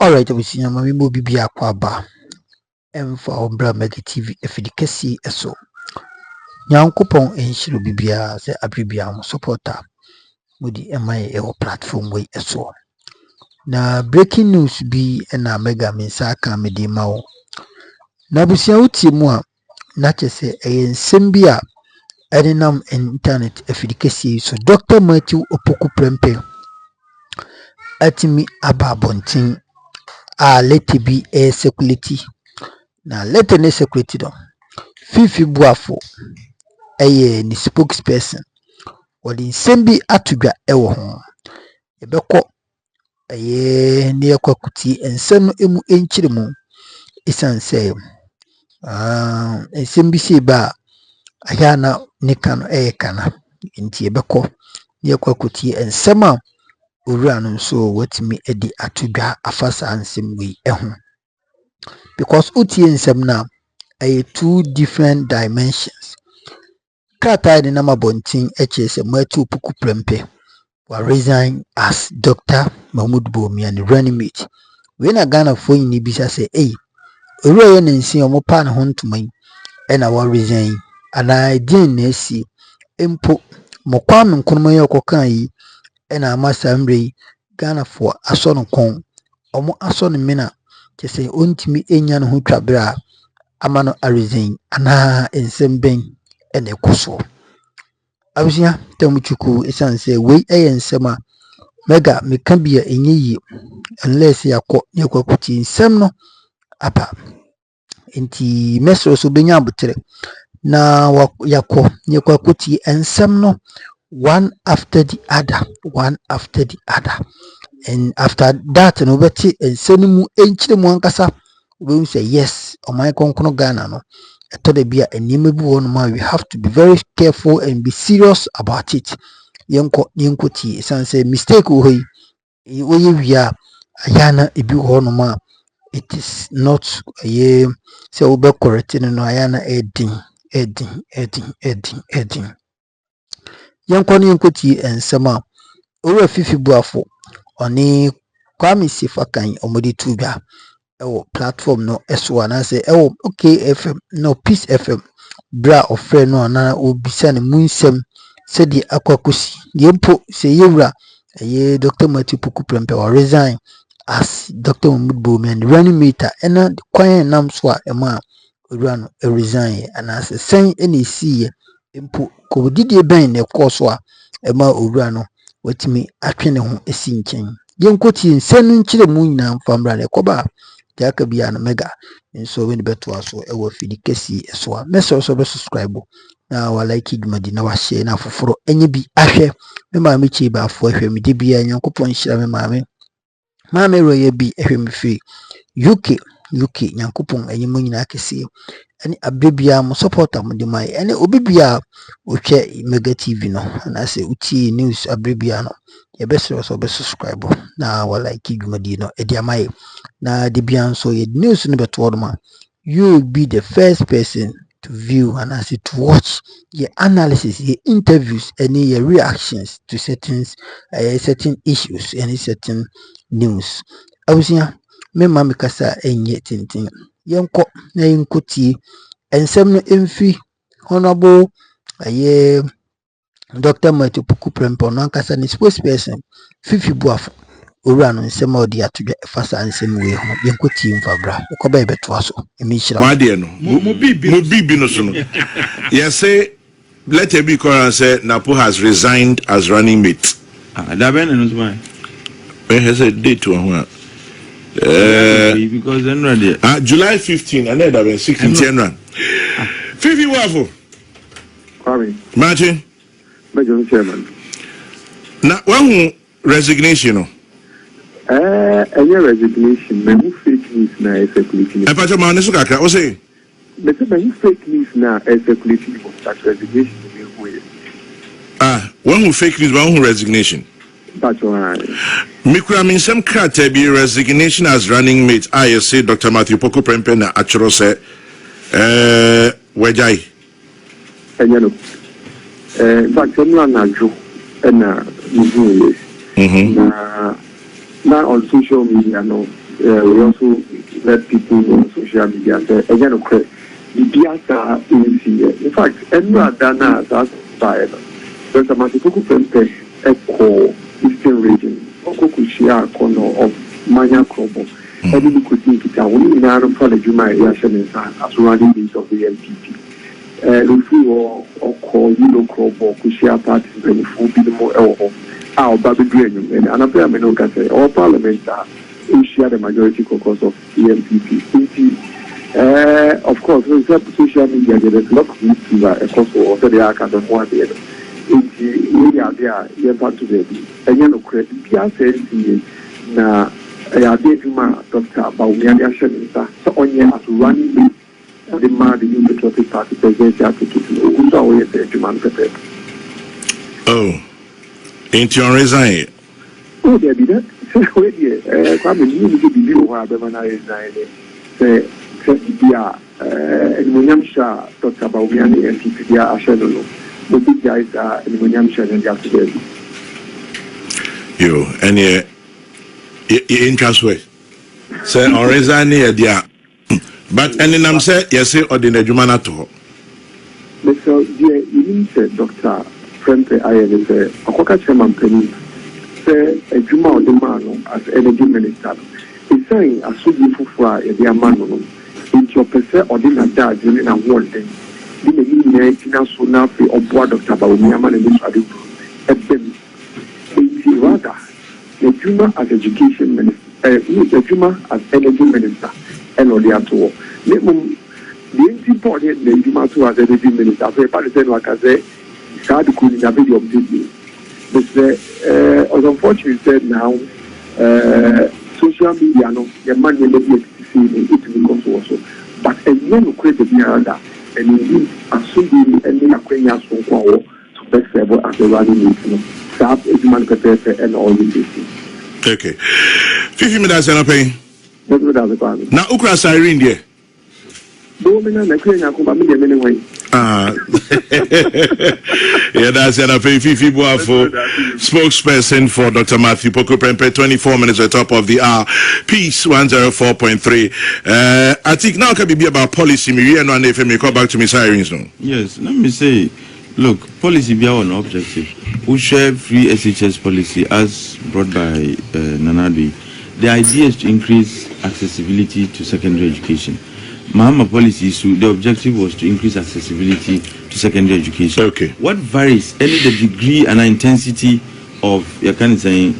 Alright, we see Mammy Mobi Aquaba for Ombra Mega TV efficacy eso. Nyankopon enshiro bibia se abribia supporter mudi MI platform way eso. Na breaking news bi na mega mensa ka mede mawo. Na busia uti mu a na chese ensem bi a enam internet efficacy so Dr Matthew Opoku Prempeh atimi ababontin a leti bi circulating na leti ne security do fifi buafo ni spokesperson wodi nsem bi atudwa ewo ho ebekọ ne yakwakuti ensem no emu enchiremu isanse ensem bi se ba ayana nika no kana nti ebekọ ne yakwakuti ensem a owura no so watimi edi atudwa afasa nsem wi eho because utie nsem na two different dimensions. Kata the number bonting HS Matthew Opoku Prempeh were resigned as Dr Bawumia and running mate. When a Ghana phone ni bisa say, hey, Uriah and see on pan home to me, and I will resign. And I didn't see impo Mokwam and Kunmayo Kokai, and I must ambre Ghana for a son of con, or a son mina to say, Untimi Enyan who trabra, Amano a resign, and I in some bang. And a koso abusia tamuchuku esanse we ensema mega mekambia enyi unless yakwakuti nsem no apa enti mesro so benya abutere na yakwakuti ensem no one after the other and after that no beti ensem mu enchire mu ankasa we say yes o my konkono Ghana no we have to be very careful and be serious about it. Yenkoti sanse mistake we ayana ebi honoma. It is not a say ube correcting no ayana edding. Yenkoti ensema owe fifi buafo oni kwami sifakan omodi tuga platform no S1 I say okay FM no Peace FM bra of friend no na obisa ne munsem said the akwakusi yempo say yewra ye Dr Matthew Opoku Prempeh or resign as Dr Bawumia and running meter and the kwan nam so ema run resign and as say any see impo ko didie ben ne course a ema owura no watimi atwene ho esi nchen yenkoti nsenu nchire mu nyina mfamra ne koba Jaka biya na mega so when beto aso e wo fidi kesi so a message so be subscribe na wa like idumadi na wa share na foforo enye bi ahwe me ma me chi ba afo ahwe me de biya nyankopon hira me maame roye bi ahwe me fi UK nyankopon enye mo nyina kesi ani abrebia mo supporter mo de mai ani obibia o hwe Mega TV no na se uti news abrebia no ye be so be subscribe na wa like idumadi no e dia mai na debian so ye news no beto ma you will be the first person to view and as to watch your analysis, your interviews, and your reactions to certain issues and certain news. I was here, me mama kasa enye tintin. Yenko na yenkoti ensem no emfi honorable Dr Matthew Opoku Prempeh no kasa ni spokesperson fifi buafo owura no nsem odi atudwa fasa nsem we ho yenkoti mfabra okoba ebeto aso emihira wade no mo bibi no so no yes say let it be called say Napo has resigned as running mate that ben no so when has a date to one because then ready July 15 and then that 16 run fifi wafo Kwame Martin Major Chairman na one resignation no any resignation, many fake news now is circulating. I patch my nesu kakra o say But many fake news now is circulating of that resignation. One who fake news, one who resignation. That's why. Mikra mean some crate be resignation as running mate. I say Dr Matthew Opoku Prempeh na actually say wejai. And you know, but someone na jo and na now on social media, no, we also let people know on social media say, again, okay, the Biasa is in fact, everyone done as outside. Dr. Matthew Opoku Prempeh, Echo, Eastern region, Okokushia, corner of Manya Krobo, and you could think it out. We now for the Juma Yashan as running base of the NPP. Lufu or call you Krobo, Kushia parties, and full be the more our Baby Green, and another Menoka say, all parliaments are share the majority caucus of the NPP. Of course, we have social media, there's a lot of issues across the other area, and one day. We are there, we are part of it. And you know, Pierre says, na I did Dr Bawumia, so on here as running the man, the new patriotic party president, who's always there to man prepared. Oh, ain't you resign? Oh, there be that. Kwame, you need to be new while the man is resigning. Say, and William Shah, Dr Bawumia, and NPP, are shadow. The big guys are in William Shah and Jackson. You, and you in Casway. Say, or resign near dear. But, and then I'm saying, yes, or the Jumana to. So, dear, you said Dr Prempeh, I am a Coca Chairman Penny, say a Juma or the man as energy minister. He's saying, a so beautiful fry, a dear man, into your person or dinner dad during a world day. The meaning so now or board Dr Bawumia and this rather the Juma as education minister, the Juma as energy minister, and all the other. The important the Juma to as energy minister, so if I like I say, start to cool in a video of this. But unfortunately said now, social media, no, the man will not be see it becomes also. But a young creative mirror. And indeed, assuming any acquaintance from Kwao to best level as a running meeting, staff is man prepared and all the things. Okay. 50 minutes and a pay. That's what I was about. Now, Ukra siren there. Yeah, that's an affair. Fifi Boafo, spokesperson for Dr Matthew Opoku Prempeh, 24 minutes at the top of the hour. Peace 104.3. I think now can be about policy. Me and one FM call back to me sirens no. Yes, let me say, look, policy be our objective. We share free SHS policy as brought by Nanadi. The idea is to increase accessibility to secondary education. Mahama policy issue, the objective was to increase accessibility to secondary education. Okay. What varies, any the degree and intensity of your kind of saying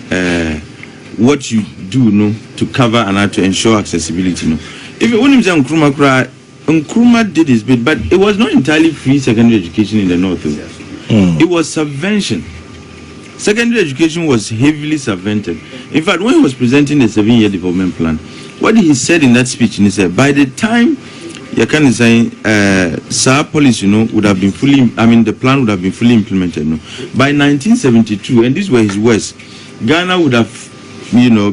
what you do no to cover and to ensure accessibility no. If you want to Nkrumah did his bit, but it was not entirely free secondary education in the north. It was subvention. Secondary education was heavily subvented. In fact, when he was presenting the 7-year development plan, what he said in that speech, he said, by the time you can say SAR policy, would have been fully, the plan would have been fully implemented. By 1972, and these were his words, Ghana would have,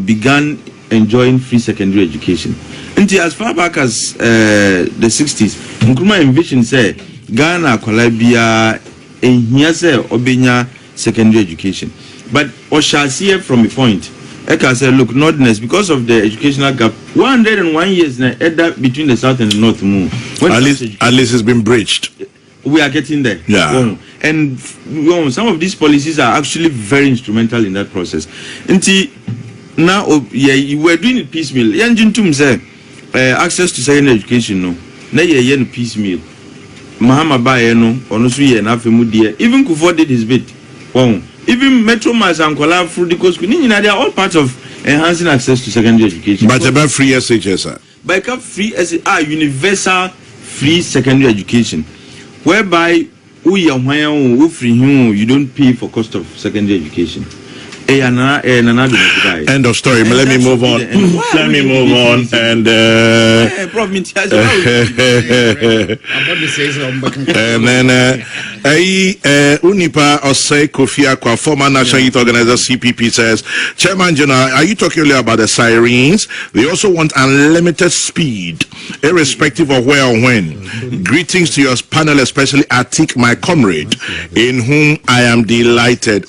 begun enjoying free secondary education. Until as far back as the 60s, Nkrumah envisioned say Ghana Kolabia and here say Obenya secondary education. But or shall see it from a point. I can say, look, Northerners, because of the educational gap, 101 years now, between the south and the north. At least it's been breached. We are getting there. Yeah. And some of these policies are actually very instrumental in that process. Until now, we're doing it piecemeal. Access to secondary education, no. Now you're piecemeal. Mahama Baye, no, honestly, enough even Kufuor did his bit. Even Metro Mass and Kola through the coast, they are all part of enhancing access to secondary education. But about free SHS, sir. By free universal free secondary education, whereby you don't pay for cost of secondary education. End of story. Let me move on. Let me move on. And and then Unipa Osei Kofi Akwa, former National Youth Organizer CPP, says, Chairman General, are you talking earlier about the sirens? They also want unlimited speed, irrespective of where or when. Greetings to your panel, especially Atik, my comrade, in whom I am delighted.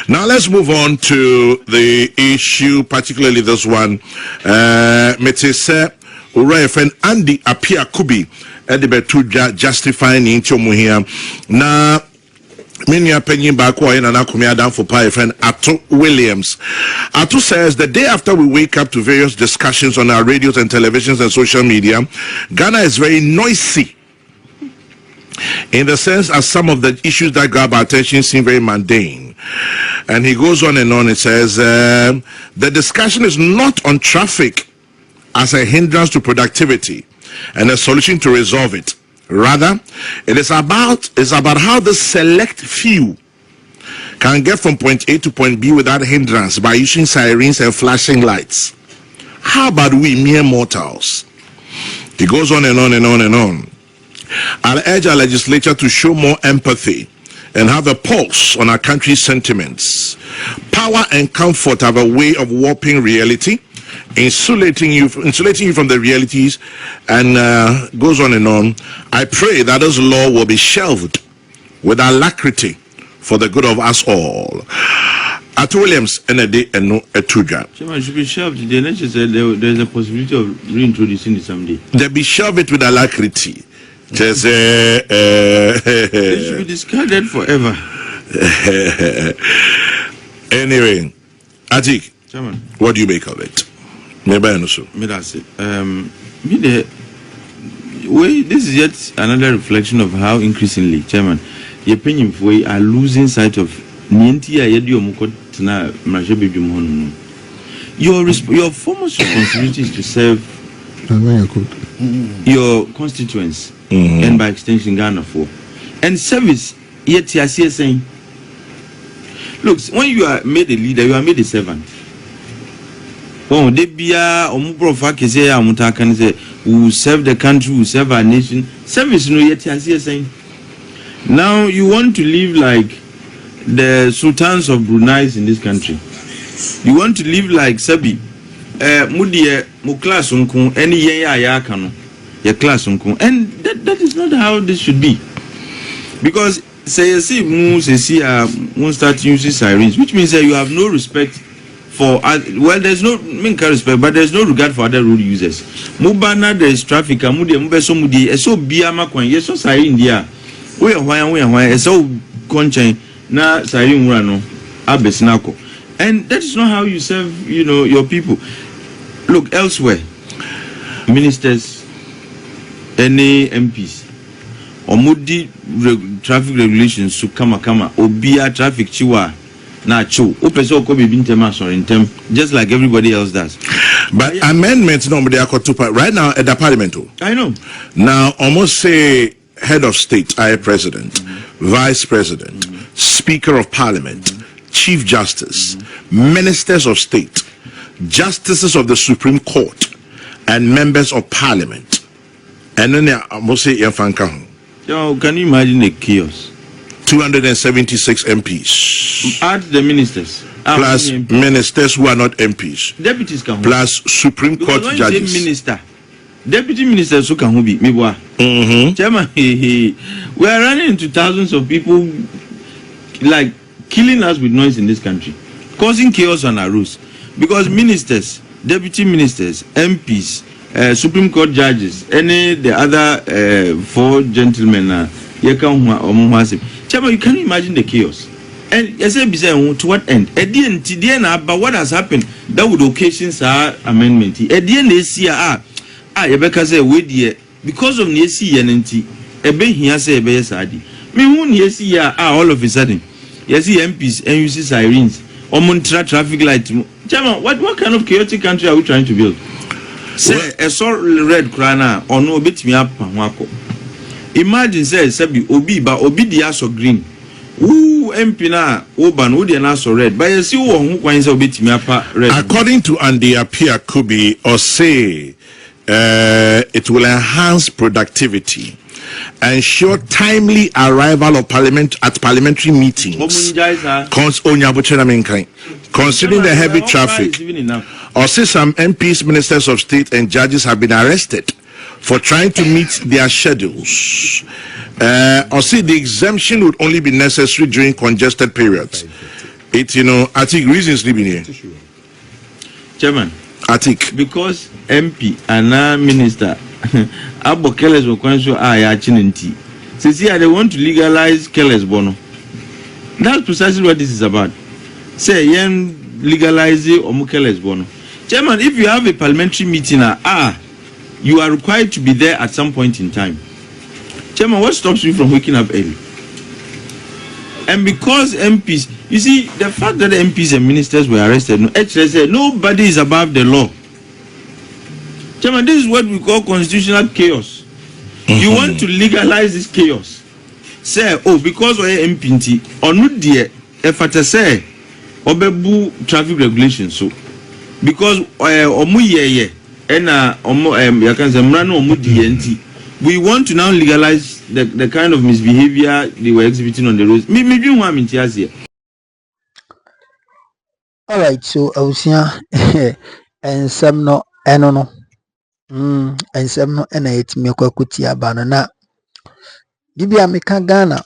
Now let's move on to the issue, particularly this one. Metese Ura friend Andy Apia Kubi Edibetuja justifying into here. Now many opinion back why na kumia down for pie friend Ato Williams. Ato says the day after we wake up to various discussions on our radios and televisions and social media, Ghana is very noisy, in the sense as some of the issues that grab our attention seem very mundane. And he goes on and on. It says the discussion is not on traffic as a hindrance to productivity and a solution to resolve it. Rather, it is about how the select few can get from point A to point B without hindrance by using sirens and flashing lights. How about we mere mortals? He goes on and on and on and on. I'll urge our legislature to show more empathy and have a pulse on our country's sentiments. Power and comfort have a way of warping reality, insulating you from the realities, and goes on and on. I pray that this law will be shelved with alacrity for the good of us all. At Williams, NAD and no Etuja. Chairman, should be shelved. The NHS said there's a possibility of reintroducing it someday. They be shelved it with alacrity. Just it should be discarded forever. Anyway, Atik, Chairman, what do you make of it? Maybe I know so. That's it. This is yet another reflection of how increasingly, Chairman, the opinion we are losing sight of your foremost responsibility is to serve your constituents and by extension Ghana for. And service, yet you are saying, look, when you are made a leader, you are made a servant. Oh, they be a who serve the country, who serve our nation. Service, no, yet you are saying. Now you want to live like the sultans of Brunei in this country. You want to live like Sabi. Mudie mu class unku any ya kano your class unku, and that is not how this should be, because say you see mu start using sirens, which means that you have no respect for well, there's no respect, but there's no regard for other road users. Mubana there is traffic mudie mubeso mudie eso bia makwan yeso siren dia we hwan eso konchen na siren wura no abesinako. And that is not how you serve, your people. Look, elsewhere, ministers, any MPs, omudi traffic regulations to kama obia traffic chiwa na cho. Opeso ko be bintema so intem, just like everybody else does. But amendments no they are right now at the parliament. I know. Now almost say head of state, president, vice president, speaker of parliament, chief justice, ministers of state, justices of the Supreme Court, and members of parliament. And then I must say, can you imagine the chaos? 276 MPs. Add the ministers. Plus ministers who are not MPs. Deputies can plus Supreme Court judges. Minister. Deputy ministers who can be. Chairman, we are running into thousands of people like killing us with noise in this country, causing chaos on our roads. Because ministers, deputy ministers, MPs, Supreme Court judges, the other 4 gentlemen, Chairman, you can't imagine the chaos. And to what end? At the end, but what has happened that would occasion our amendment. At the end, they see because of Nesi and Ebe here say Ebe Sadi. Me who Nesi all of a sudden. You see MPs and you see sirens or Montra traffic light. Chairman, what kind of chaotic country are we trying to build? Say a sort red crana or no bit me up. Imagine say Sabi Obi ba Obi diaso green. Ooh, MP na Oban Udi and also red. But you see who coins a bit me up red. According to Andy Apia Kubi or say it will enhance productivity ensure timely arrival of parliamentary meetings. Considering the heavy traffic, or say some MPs, ministers of state, and judges have been arrested for trying to meet their schedules. Or see the exemption would only be necessary during congested periods. It, I think reasons living here. Chairman, I think because MP and minister Abo Keles Wakwanso Ayachinenti. See, they want to legalize Keles Bono. That's precisely what this is about. Say, yen legalize or Keles Bono. Chairman, if you have a parliamentary meeting, you are required to be there at some point in time. Chairman, what stops you from waking up early? And because MPs, you see, the fact that the MPs and ministers were arrested, nobody is above the law. Chairman, this is what we call constitutional chaos. You want to legalize this chaos. Say, because we're MPT, or not dear, if I say, obebu traffic regulations, so because we want to now legalize the kind of misbehavior they were exhibiting on the roads. All right, so I was here and some no, and some no, and it's me kwakutia banana. Dibia meka Ghana.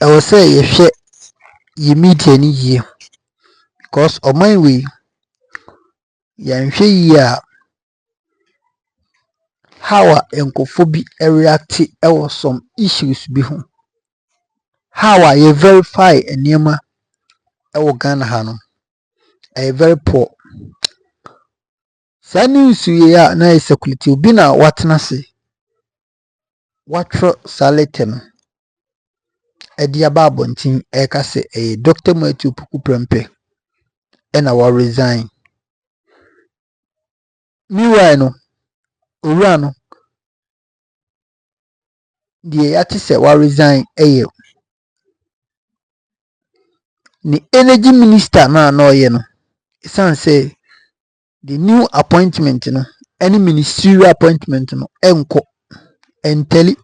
I will say you meet any year because on my way, ya how enkofobi react some issues be home. How you verify enema Ghana hano very poor. Sani usu ya na circulating bina watna se watro saleten edia babontin eka se Dr Matthew Opoku Prempeh ena wa resign. Miwa no owura no die yati se wa resign ni energy minister na ye no san say the new appointment no any ministerial appointment no enko enteli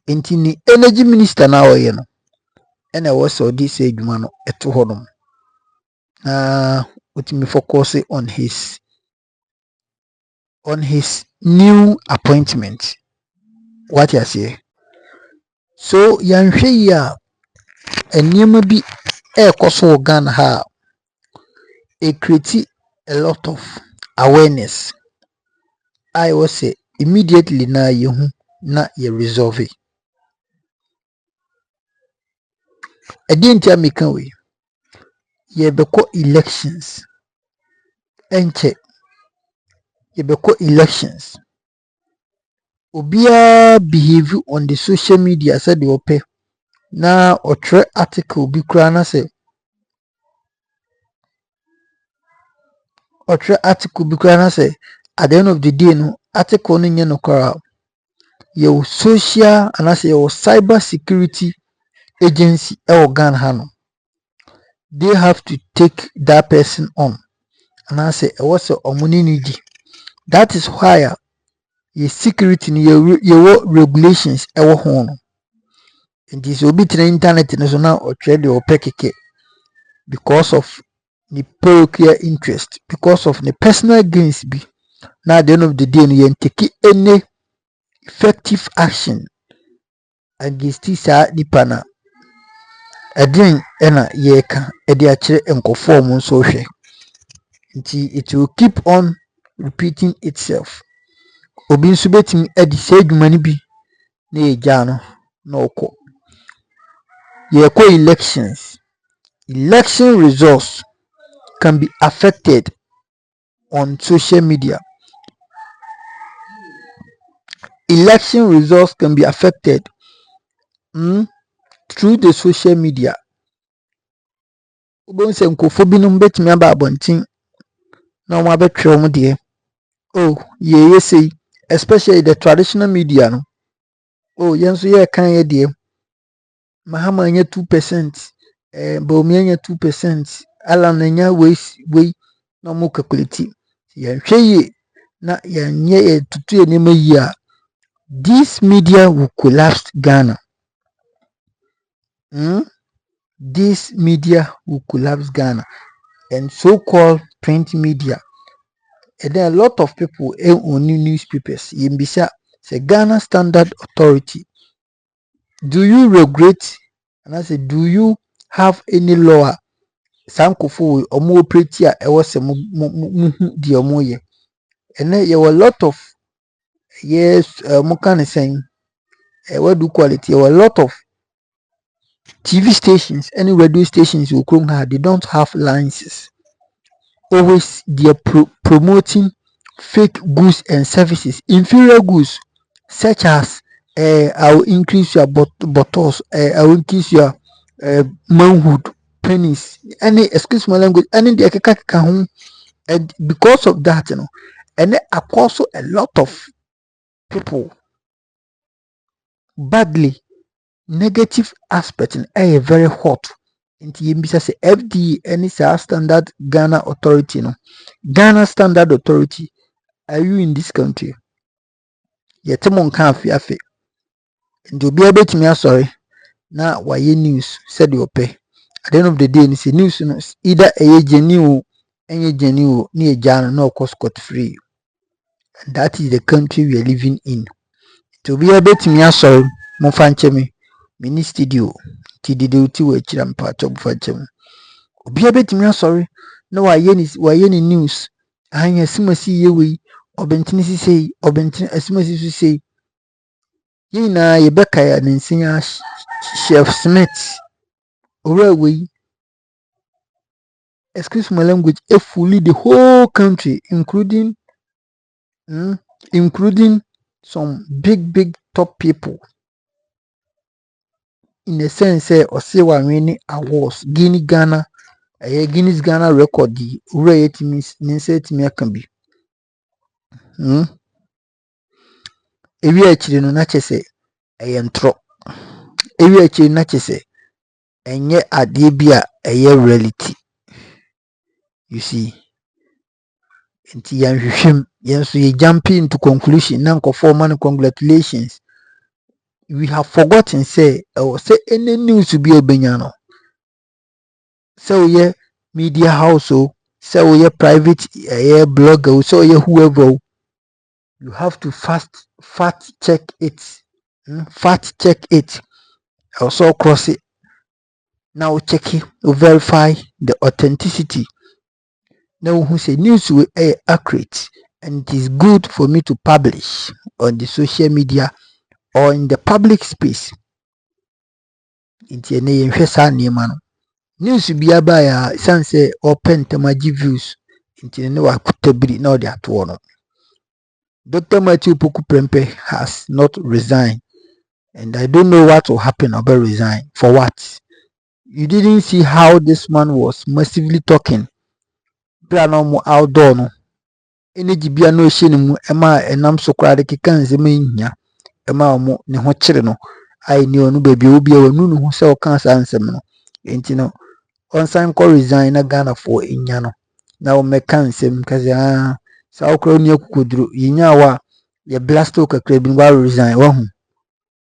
enti ni energy minister na ye no ena was odi say adwuma no eto hodom me focus on his new appointment. What you say? So yanhwe ya enema bi ekoso Ghana ha it create a lot of awareness. I will say immediately na yehu na ye resolve it. Edinti ameka we ye beko elections enche ye beko elections obia behave on the social media said the ope na otre article bi kura na say at the end of the day no article no nye no kora your social and I say your cyber security agency Ghana hano they have to take that person on and I say what's the omunini. That is why your security your regulations hono and this will be to the internet so now or trade or pekeke because of the parochial interest, because of the personal gains be now at the end of the day you take any effective action against this dipana again ena yeka edi achire enkofo mu so hwe nti it will keep on repeating itself. Obi nso betimi edi se adwuma ni bi na eja no na okọ yeko elections. Election results can be affected on social media. Election results can be affected through the social media. Obo nse nkofo binom betimi aba abontin na omo abetwe omo de ye say especially the traditional media no yenso ye kan ye de Mahama nya 2%, Bawumia nya 2%, Alan nya we no mo calculate. Ye hwe ye na ye nye tutu enema yi a This media will collapse Ghana. This media will collapse Ghana. And so-called print media. And then a lot of people own newspapers. Yimbisa, say Ghana Standard Authority. Do you regret? And I said, do you have any law? Sankofo omo operate a ewo se mo di omo ye. And then there were a lot of mo can say what do quality? There were a lot of TV stations, any radio stations you could have, they don't have licenses. Always they are promoting fake goods and services, inferior goods, such as I will increase your bottles, I will increase your manhood, pennies, any excuse my language, any the and because of that, and then also a lot of people badly negative aspect in very hot. Nti yembisa say FDA any standard Ghana authority Ghana Standard Authority, are you in this country? Yetemon kan afi nti obi abetimi asori na waye news said you pay. At the end of the day ni say news no either genuine ni ejano no scot free. And that is the country we are living in. To be abetimi asori mo fanchemi mini studio ti dide uti we chira mpacho bufanchemi obi abetimi asori na waye ni news anya simasi yewe obentini sisei obentini asimasi sisei yina yebeka ya ninsinya Chef Smith we excuse my language fully the whole country including some big top people in a sense or say one winning awards Guinness Ghana record the rate means ninset can be ewi achiri no na chese ntro ewi achiri na chese enye ade bia reality. You see, nti yanhwehwem yenso ye jumping into conclusion na nkofo man congratulations. We have forgotten say any news to be obenya no say ye media house say ye private blogger say ye whoever, you have to fact check it. Fact check it. Also cross it. Now check it, verify the authenticity. Now who say news will be accurate and it is good for me to publish on the social media or in the public space. Inti ene yenhwe sa niema no. News bi aba ya sanse open temaji views. Inti ne wa kutabiri na odi ato no. Dr Matthew Opoku Prempeh has not resigned, and I don't know what will happen about resign. For what? You didn't see how this man was massively talking. Plano outdoor no. Energy bia no ehye mu ema enam so kra de keka nzema nhia ema omo ne ho kire no ai ni onu baby obi e wanu no ho se o kan sa nsem no enti no on sign call resign na Ghana for enya no na o meka nsem kaze sa okra ni akukoduro yinya wa ye blasto kakra bi wa resign wa hu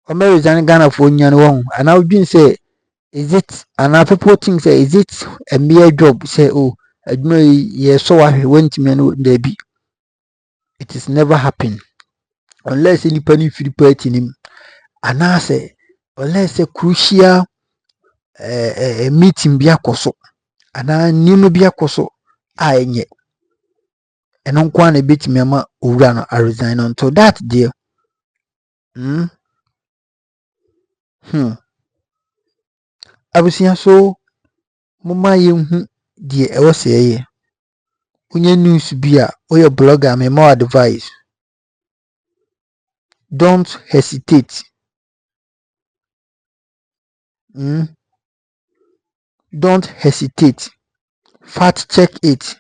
o me resign Ghana for enya no wa hu ana odwin say is it and people think say is it a mere job say oh adwuma ye so wa hwe wantimi no baby. It is never happen unless any penny free party nim and say unless a crucial meeting be akoso and nimu be akoso enye and on kwan a bit me ama owura I resign until that dear. Abusia so mama yehu die ewo seye unye news bia oya blogger me more advice. Don't hesitate. Don't hesitate. Fact check it.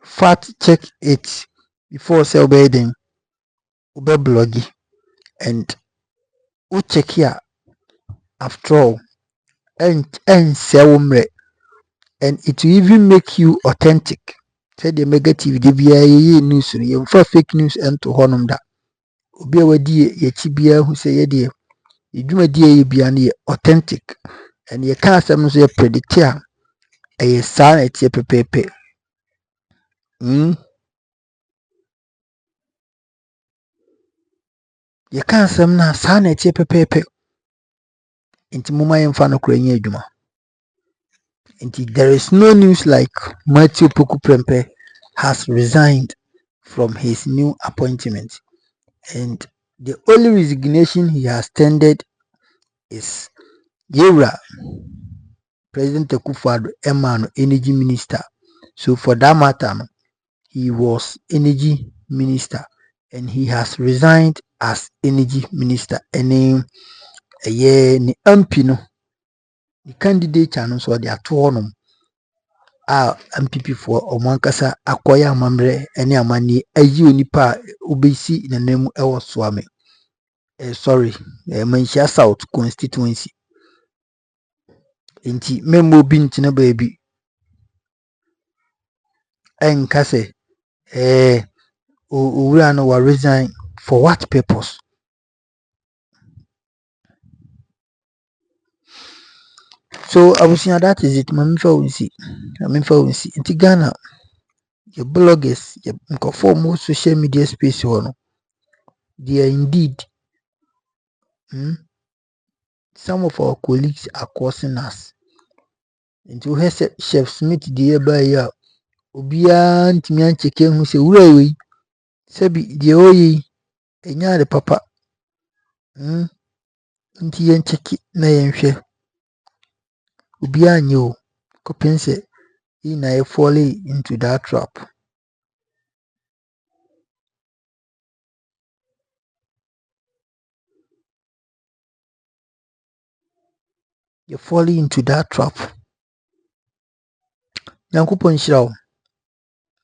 Fact check it before sell bedding. Ube bloggy and u check here after all and sell and it will even make you authentic. said the negative DBA news, you for fake news and to honum that. Obi a wadi ye chibia who say ye dear, you do a dear be authentic, and ye can't some say predict a sign at your pepe. You can't some na sign at your pepe. Into Muma and Fano Crane Juma. There is no news like Matthew Opoku Prempeh has resigned from his new appointment, and the only resignation he has tendered is Yera President Akufo-Addo Emmanuel Energy Minister. So for that matter, he was Energy Minister and he has resigned as Energy Minister. And a year ni MP no, the candidate channel so they are torn. NPP for Omankasa Akoya Mamre any amani ayi onipa ubisi na nemu ewo swame Manchia South constituency inti memo binti na baby enkase owura no wa resign for what purpose? So I was saying that is it. Mamfa unsi inti Ghana your bloggers your for social media space one they are indeed some of our colleagues are causing us into Chef Smith the by Obia ntimi ancheke hu se wura we sebi de oyi enya de papa nti yen cheki na yen hwe Obia anye o kopense he na e fall into that trap. You fall into that trap. Yankopon shiraw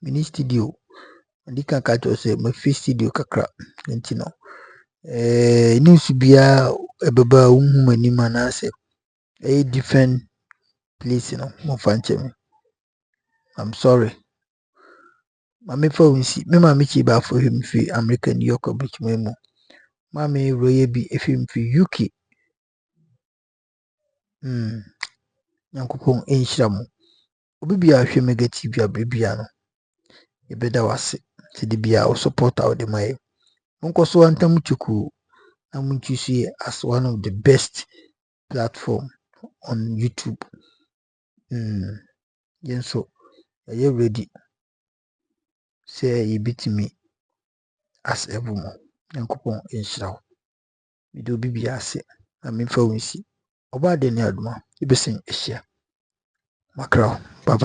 mini studio ndika ka to se my face studio kakra nti no news bia ebeba unhu mani manase a different place no mo fanche me. I'm sorry. Mami fa unsi me mami chi ba for him fi American New York beach memo. Mami roye bi efim fi UK. Yankopon enhira mo. Obi bia hwe mega TV abrebia no. E beda wase. Ti di bia o support out the my. Monko so antam chuku na munchusi as one of the best platform on YouTube. Yenso are you ready? Say you beat me as evermore. Yankopon enhira. Me do bibia ase. Na me fa unsi. Oba de ne aduma. Ibesen ehia. Makrao. Bye bye.